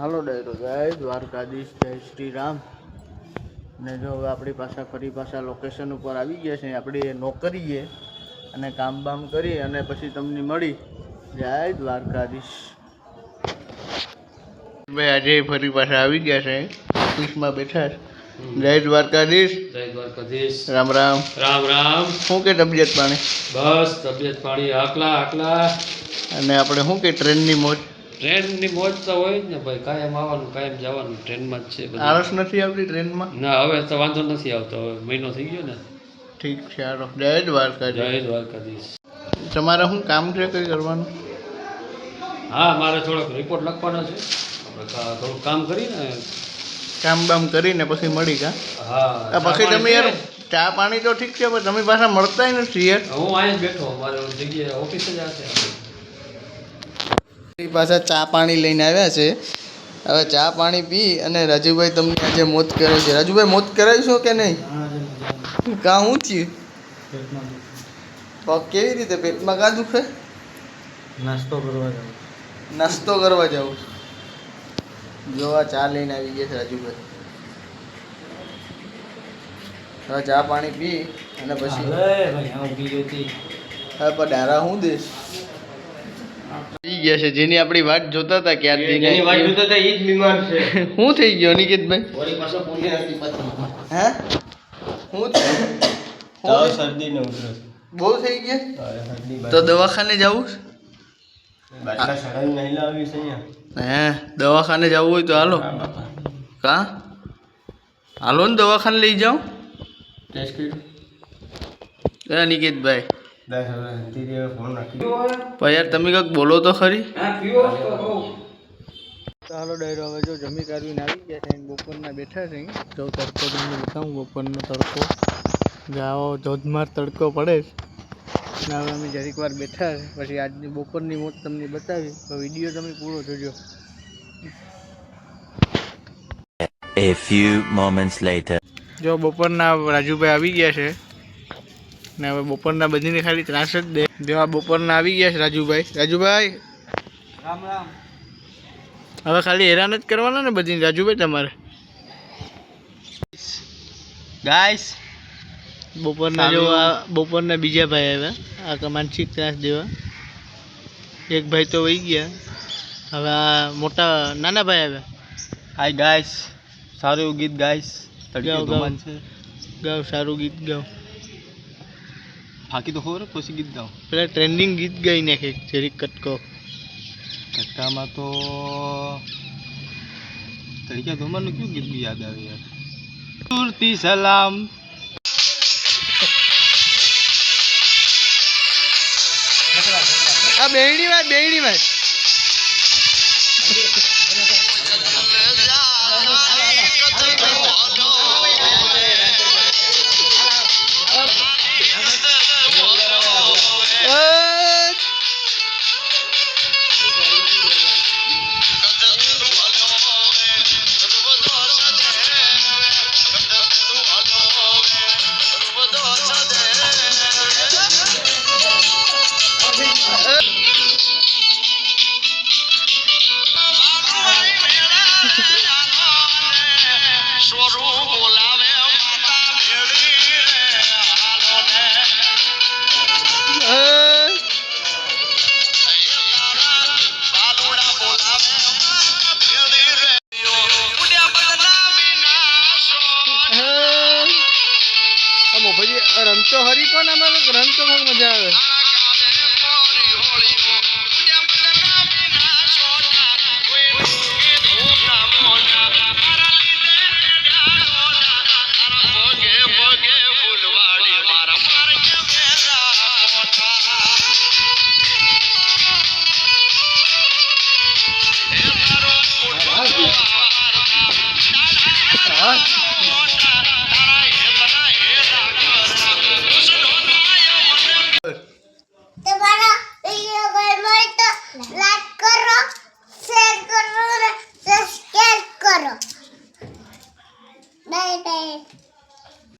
હાલો ડાયરો જય દ્વારકાધીશ, જય શ્રી રામ. ને જો હવે આપણી પાછા ફરી પાછા લોકેશન ઉપર આવી ગયા છે. આપણી નોકરીએ અને કામ બામ કરી અને પછી તમને મળી. જય દ્વારકાધીશ ભાઈ. આજે ફરી પાછા આવી ગયા છે, ઓફિસમાં બેઠા છે. જય દ્વારકાધીશ. જય દ્વારકાધીશ. રામ રામ રામ રામ. શું કે તબિયત પાણી? બસ તબિયત પાણી આકલા આકલા. અને આપણે શું કે ટ્રેનની મોજ? ટ્રેનની મોજ તો હોય જ ને ભાઈ, કાયમ આવવાનું કાયમ જવાનું, ટ્રેનમાં જ છે. આળસ નથી આવતી ટ્રેનમાં? ના, હવે તો વાંધો નથી આવતો, હવે મહિનો થઈ ગયો ને. ઠીક છે. હાલો જય દ્વારકાધીશ. જય દ્વારકાધીશ. તમારે શું કામ છે કંઈ કરવાનું? હા, મારે થોડોક રિપોર્ટ લખવાનો છે. આપણે થોડુંક કામ કરીને કામ બામ કરીને પછી મળી કા? હા. પછી તમે યાર ચા પાણી તો ઠીક છે, પણ તમે પાછા મળતાય નથી યાર. હું અહીંયા જ બેઠો, મારે જગ્યાએ ઓફિસે જ હશે. પાછા ચા પાણી લઈને આવ્યા છે. હવે ચા પાણી પી અને રાજુભાઈ તમને આજે મોત કરે છે. રાજુભાઈ મોત કરાવીશો કે નહીં? કાં શું થયું? પગ કેવી રીતે પેટમાં કાં દુખે? નાસ્તો કરવા જાઉં. જો આ ચા લઈને આવી ગયા છે રાજુભાઈ. હવે ચા પાણી પી અને પછી હા પણ ડારા હું દઈશ પી ગયા છે. જેની આપણી વાટ જોતા હતા ક્યારથી એ જ બીમાર છે. શું થઈ ગયો નિકેતભાઈ? હે શું શરદી ને ઉધરસ બહુ થઈ ગયા? તો દવાખાને જવું? હે દવાખાને જવું હોય તો હાલો. કા હાલો ને દવાખાને લઈ જાઓ. નિકેતભાઈ પણ યાર તમે કંઈક બોલો તો ખરી. ચાલો ડાયરો હવે જો જમી કાઢીને આવી ગયા છે. બપોરના બેઠા છે. જો તડકો તમને બતાવું, બપોરનો તડકો જાઓ ધોધમાર તડકો પડે છે. ને હવે અમે જરીક વાર બેઠા છે, પછી આજની બપોરની મોજ તમને બતાવી. તો વિડીયો તમે પૂરો જોજો. A few moments later. જો બપોરના રાજુભાઈ આવી ગયા છે ને હવે બપોરના બધીને ખાલી ત્રાસ જ દે. જો આ બપોરના આવી ગયા છે રાજુભાઈ રામ રામ. હવે ખાલી હેરાન જ કરવાના ને બધી રાજુભાઈ તમારે. ગાઈસ બપોરના જો આ બપોરના બીજા ભાઈ આવ્યા આ માનસિક ત્રાસ દેવા. એક ભાઈ તો વહી ગયા. હવે આ મોટા નાના ભાઈ આવ્યા. હાય ગાઈસ, સારું એવું ગીત ગાઈસ. ગાઓ સારું ગીત ગાઓ. ફાકી તો ખબર પછી ગીત ગાઓ. પેલા ટ્રેન્ડિંગ ગીત ગાઈ નાખે જરીક કટકો. કટકામાં તો તરીકે ધોમાનું કયું ગીત બી યાદ આવે યાર? સુરતી સલામ. આ બેહણી વાત રમતો હરી કોણ આમાં રમતો મજા આવે.